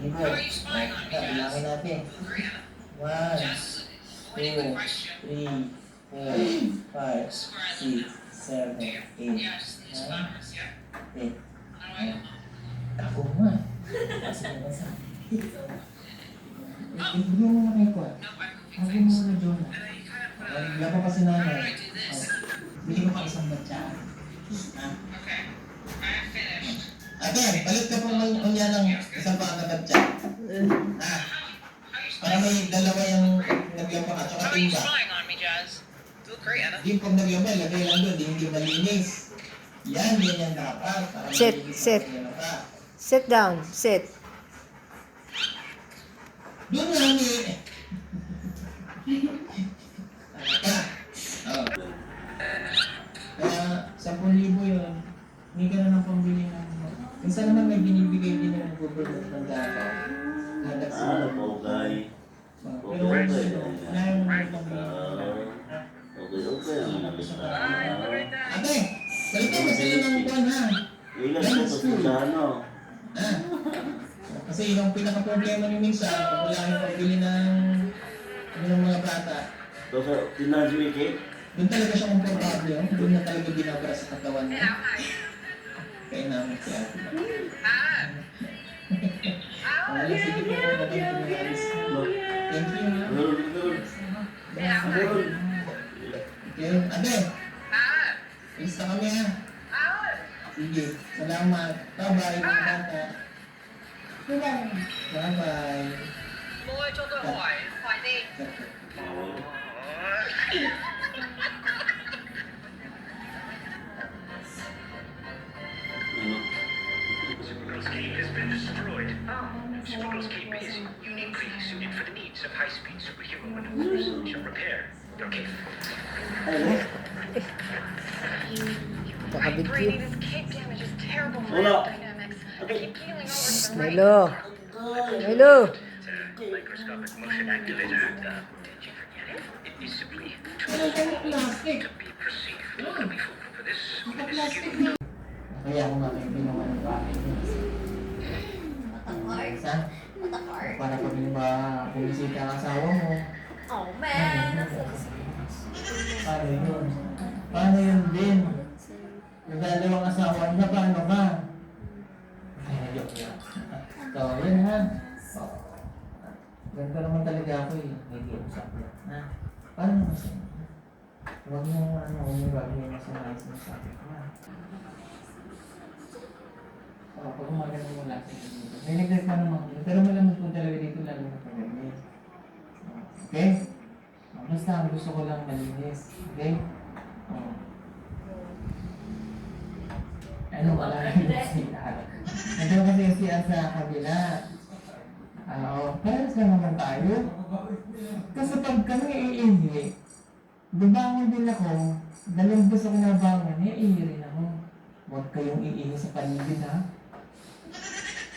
Libo. Bilangin natin. 1, 2, 3, 4, 5, 6, 7, 8, 9, 10. Ako nga. Kasi naman sa akin. Ibigyan mo na kayo ko. Ako muna doon. Laba pa si nanay. Bili ko pa isang batya. Ate, palit ka pong unya ng isang pang na batya. Para may dalawa yung nagyamba at saka timba. Yung pag nagyamba, lagay lang doon, hindi malinis. Yan dapat. Sit down, sit. Doon lang eh. Kaya 10,000 yun. Hindi ka na ng pambili ng minsan naman may binibigay din ng government ng data. Hadak sila. Okay. Pero wala yung mga pambili. Okay. Ate, balikan mo sila ng buwan ha. Ilan po ito sa ano? Kasi yung pinaka-problema ni minsan, pag wala yung pambili ng mga bata. So, sa tindahan si Mickey? Doon talaga siya komportable, doon na talaga binabara sa katawan niya. Kaya namin siya. Wala, sige po po na kayo pinalis. Thank you. Okay, ate. Isa kami ha. Sige, salamat. Bye-bye mga bata. Bye-bye. 我会做对坏，坏的。 Supergirl's cape has been destroyed. Supergirl's cape is uniquely suited for the needs of high-speed superhero maneuvers. She'll repair your cape. I agree, this cape damage is terrible for Hola. aerodynamics. I keep feeling over to the right. Milo. Milo. Microscopic motion activator. Did you forget it? It is simply too Ano kayo small plastic? to be perceived. Look at me for this Naka-plastic minuscule. na. Kaya ako nga may ginawa ng bakit. Isa? Para pag ba pumisita ang asawa mo. Oh man, that's so Paano yun? Paano yun din? Nagdalawang asawa niya, paano ka? Ay, joke lang. So, yun ha. Ganito naman talaga ako eh. Hindi usap lang. Ha? Paano naman siya? Huwag mo huwag mo gagawin na sa nais mo sa akin. Ha? Pag umagano mo lang sa dito. May neglect pa naman. Pero malamang po talaga dito lalo na pag-alis. Okay? Basta ang gusto ko lang malinis. Okay? Ano wala na yung siya? Ito kasi yung siya sa kabila. Parehas lang naman tayo. Kasi pag kami iihi, babangon din ako, dalawang gusto ko nabangon, iihi rin ako. Huwag kayong iihi sa paligid ha.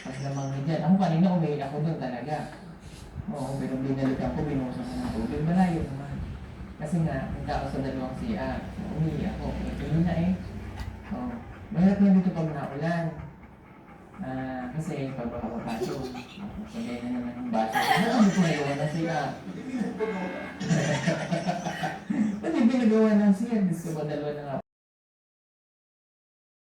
Pag naman dyan, ako kanina umihi ako doon talaga. Oo, pero binalikan ko, binuhusan ko ng tubig, malayo naman. Kasi nga, punta ako sa dalawang siya, umihi ako, ito na eh. Oo. Mahirap na dito pag naulan. Kasi pag makapapasok, sabay na naman yung bata. Ano ko nagawa na siya? Pati pinagawa ng siya, gusto ko dalawa na nga.